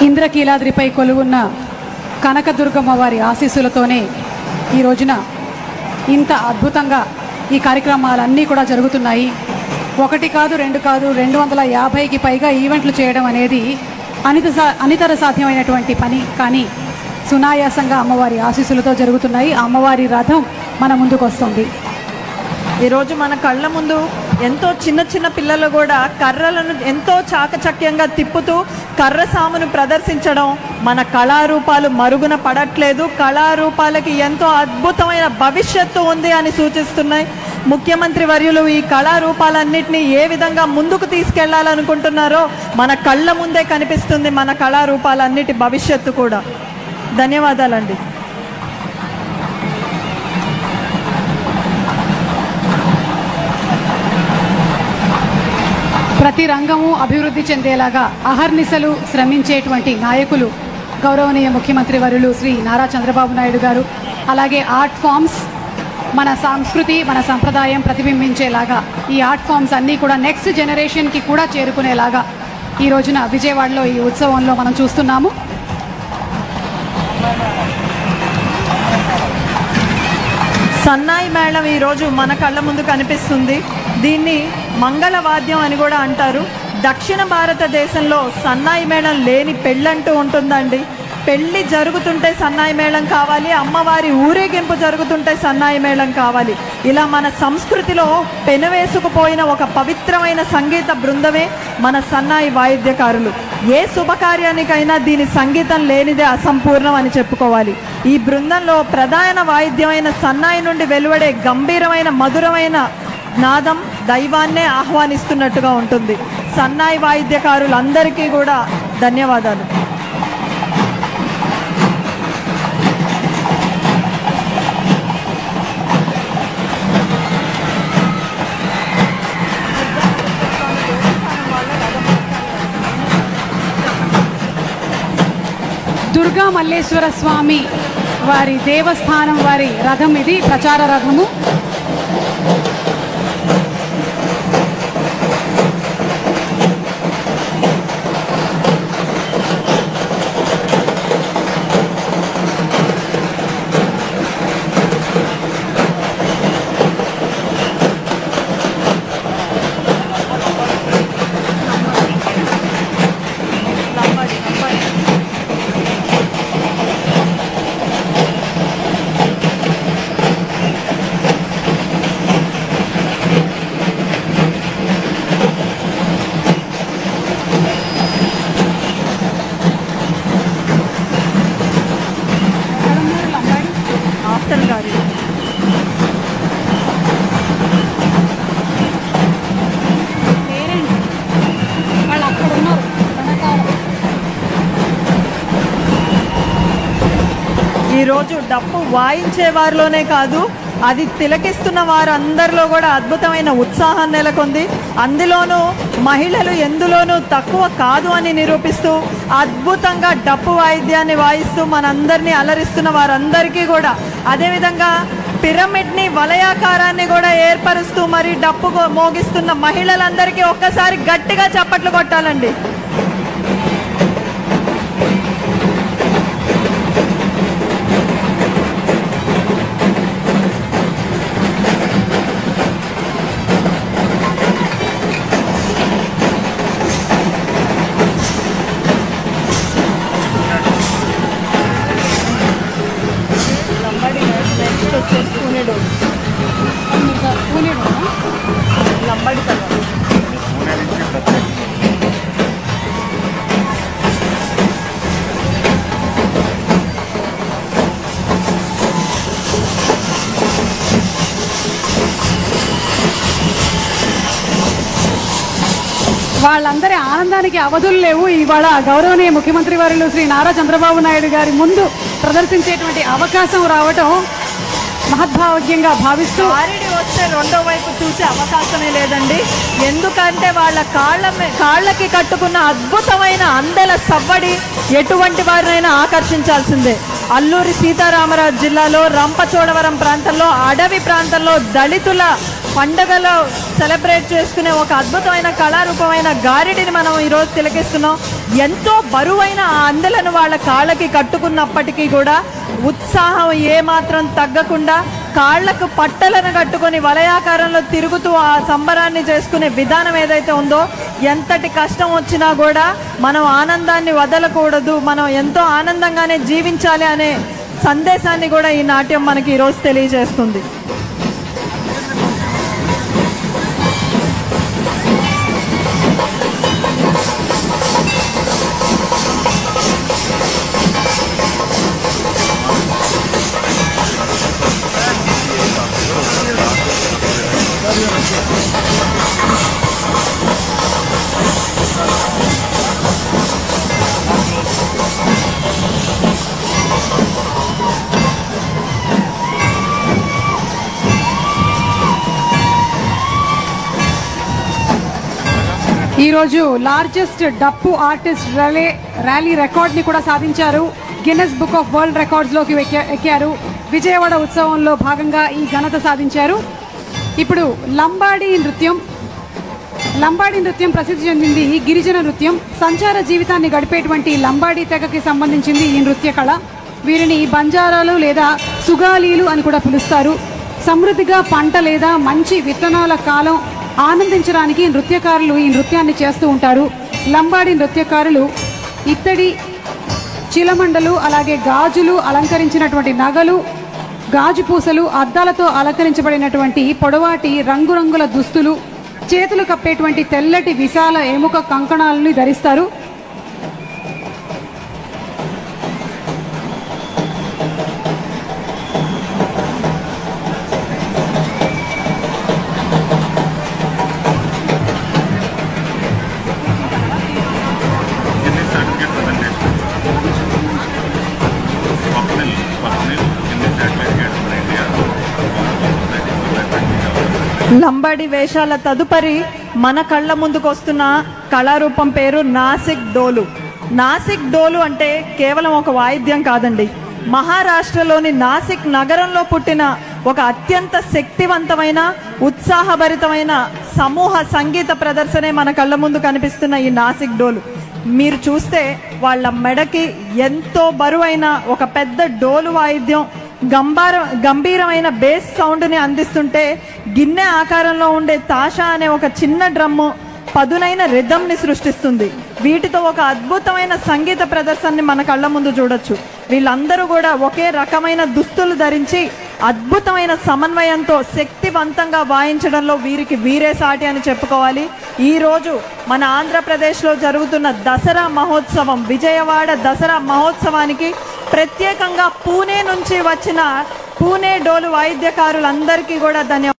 ఇంద్రకీలాద్రిపై కొలువున్న కనకదుర్గమ్మ వారి ఆశీస్సులతోనే ఈ రోజున ఇంత అద్భుతంగా ఈ కార్యక్రమాలన్నీ కూడా జరుగుతున్నాయి. ఒకటి కాదు, రెండు కాదు, 250కి పైగా ఈవెంట్లు చేయడం అనేది అనితర సాధ్యమైనటువంటి పని. కానీ సునాయాసంగా అమ్మవారి ఆశీస్సులతో జరుగుతున్నాయి. అమ్మవారి రథం మన ముందుకు వస్తుంది. ఈరోజు మన కళ్ళ ముందు ఎంతో చిన్న చిన్న పిల్లలు కూడా కర్రలను ఎంతో చాకచక్యంగా తిప్పుతూ కర్ర సామును ప్రదర్శించడం మన కళారూపాలు మరుగున పడట్లేదు. కళారూపాలకి ఎంతో అద్భుతమైన భవిష్యత్తు ఉంది అని సూచిస్తున్నాయి. ముఖ్యమంత్రి వర్యులు ఈ కళారూపాలన్నింటినీ ఏ విధంగా ముందుకు తీసుకెళ్లాలనుకుంటున్నారో మన కళ్ళ ముందే కనిపిస్తుంది. మన కళారూపాలన్నిటి భవిష్యత్తు కూడా. ధన్యవాదాలండి. ప్రతి రంగము అభివృద్ధి చెందేలాగా అహర్నిశలు శ్రమించేటువంటి నాయకులు గౌరవనీయ ముఖ్యమంత్రి వర్యులు శ్రీ నారా చంద్రబాబు నాయుడు గారు. అలాగే ఆర్ట్ ఫామ్స్ మన సంస్కృతి, మన సంప్రదాయం ప్రతిబింబించేలాగా ఈ ఆర్ట్ ఫామ్స్ అన్నీ కూడా నెక్స్ట్ జనరేషన్కి కూడా చేరుకునేలాగా ఈ రోజున విజయవాడలో ఈ ఉత్సవంలో మనం చూస్తున్నాము. సన్నాయి మేళం ఈరోజు మన కళ్ళ ముందు కనిపిస్తుంది. దీన్ని మంగళవాద్యం అని కూడా అంటారు. దక్షిణ భారతదేశంలో సన్నాయి మేళం లేని పెళ్ళంటూ ఉంటుందండి. పెళ్ళి జరుగుతుంటే సన్నాయి మేళం కావాలి, అమ్మవారి ఊరేగింపు జరుగుతుంటే సన్నాయి మేళం కావాలి. ఇలా మన సంస్కృతిలో పెనవేసుకుపోయిన ఒక పవిత్రమైన సంగీత బృందమే మన సన్నాయి వాయిద్యకారులు. ఏ శుభకార్యానికైనా దీని సంగీతం లేనిదే అసంపూర్ణం అని చెప్పుకోవాలి. ఈ బృందంలో ప్రధాన వాయిద్యమైన సన్నాయి నుండి వెలువడే గంభీరమైన మధురమైన నాదం దైవాన్నే ఆహ్వానిస్తున్నట్టుగా ఉంటుంది. సన్నాయి వాయిద్యకారులందరికీ కూడా ధన్యవాదాలు. దుర్గా మల్లేశ్వర స్వామి వారి దేవస్థానం వారి రథం ఇది, ప్రచార రథము. ఈరోజు డప్పు వాయించే వారిలోనే కాదు, అది తిలకిస్తున్న వారందరిలో కూడా అద్భుతమైన ఉత్సాహం నెలకొంది. అందులోనూ మహిళలు ఎందులోనూ తక్కువ కాదు అని నిరూపిస్తూ అద్భుతంగా డప్పు వాయిద్యాన్ని వాయిస్తూ మనందరినీ అలరిస్తున్న వారందరికీ కూడా, అదేవిధంగా పిరమిడ్ని వలయాకారాన్ని కూడా ఏర్పరుస్తూ మరి డప్పు మోగిస్తున్న మహిళలందరికీ ఒక్కసారి గట్టిగా చప్పట్లు కొట్టాలండి. వాళ్ళందరి ఆనందానికి అవధులు లేవు. ఇవాళ గౌరవనీయ ముఖ్యమంత్రి వర్యులు శ్రీ నారా చంద్రబాబు నాయుడు గారి ముందు ప్రదర్శించేటువంటి అవకాశం రావటం మహద్భాగ్యంగా భావిస్తూ, ఆరిడి వస్తే రెండో వైపు చూసే అవకాశమే లేదండి. ఎందుకంటే వాళ్ళ కాళ్ళకి కట్టుకున్న అద్భుతమైన అందెల సవ్వడి ఎటువంటి వారినైనా ఆకర్షించాల్సిందే. అల్లూరి సీతారామరాజు జిల్లాలో రంపచోడవరం ప్రాంతంలో, అడవి ప్రాంతంలో దళితుల పండుగలో సెలబ్రేట్ చేసుకునే ఒక అద్భుతమైన కళారూపమైన గారిడిని మనం ఈరోజు తిలకిస్తున్నాం. ఎంతో బరువైన ఆ అందెలను వాళ్ళ కాళ్ళకి కట్టుకున్నప్పటికీ కూడా ఉత్సాహం ఏమాత్రం తగ్గకుండా కాళ్లకు పట్టలను కట్టుకొని వలయాకారంలో తిరుగుతూ ఆ సంబరాన్ని చేసుకునే విధానం ఏదైతే ఉందో, ఎంతటి కష్టం వచ్చినా కూడా మనం ఆనందాన్ని వదలకూడదు, మనం ఎంతో ఆనందంగానే జీవించాలి అనే సందేశాన్ని కూడా ఈ నాట్యం మనకి ఈరోజు తెలియజేస్తుంది. ఈరోజు లార్జెస్ట్ డప్పు ఆర్టిస్ట్ ర్యాలీ రికార్డ్ని కూడా సాధించారు. గిన్నెస్ బుక్ ఆఫ్ వరల్డ్ రికార్డ్స్లోకి ఎక్కారు. విజయవాడ ఉత్సవంలో భాగంగా ఈ ఘనత సాధించారు. ఇప్పుడు లంబాడీ నృత్యం ప్రసిద్ధి చెందింది. ఈ గిరిజన నృత్యం సంచార జీవితాన్ని గడిపేటువంటి లంబాడీ తెగకి సంబంధించింది ఈ నృత్య కళ. వీరిని బంజారాలు లేదా సుగాలీలు అని కూడా పిలుస్తారు. సమృద్ధిగా పంట లేదా మంచి విత్తనాల కాలం ఆనందించడానికి నృత్యకారులు ఈ నృత్యాన్ని చేస్తూ ఉంటారు. లంబాడీ నృత్యకారులు ఇత్తడి చిలమండలు, అలాగే గాజులు అలంకరించినటువంటి నగలు, గాజు పూసలు, అద్దాలతో అలంకరించబడినటువంటి పొడవాటి రంగురంగుల దుస్తులు, చేతులు కప్పేటువంటి తెల్లటి విశాల ఎముక కంకణాలను ధరిస్తారు. లంబాడి వేషాల తదుపరి మన కళ్ళ ముందుకు వస్తున్న కళారూపం పేరు నాసిక్ డోలు. నాసిక్ డోలు అంటే కేవలం ఒక వాయిద్యం కాదండి. మహారాష్ట్రలోని నాసిక్ నగరంలో పుట్టిన ఒక అత్యంత శక్తివంతమైన ఉత్సాహభరితమైన సమూహ సంగీత ప్రదర్శనే మన కళ్ళ ముందు కనిపిస్తున్న ఈ నాసిక్ డోలు. మీరు చూస్తే వాళ్ళ మెడకి ఎంతో బరువైన ఒక పెద్ద డోలు వాయిద్యం గంభీరమైన బేస్ సౌండ్ని అందిస్తుంటే, గిన్నె ఆకారంలో ఉండే తాషా అనే ఒక చిన్న డ్రమ్ము పదునైన రిథంని సృష్టిస్తుంది. వీటితో ఒక అద్భుతమైన సంగీత ప్రదర్శనని మన కళ్ళ ముందు చూడొచ్చు. వీళ్ళందరూ కూడా ఒకే రకమైన దుస్తులు ధరించి అద్భుతమైన సమన్వయంతో శక్తివంతంగా వాయించడంలో వీరికి వీరే సాటి అని చెప్పుకోవాలి. ఈరోజు మన ఆంధ్రప్రదేశ్లో జరుగుతున్న దసరా మహోత్సవం, విజయవాడ దసరా మహోత్సవానికి ప్రత్యేకంగా పూణే నుంచి వచ్చిన పూణే డోలు వాయిద్యకారులందరికీ కూడా ధన్యవాదాలు.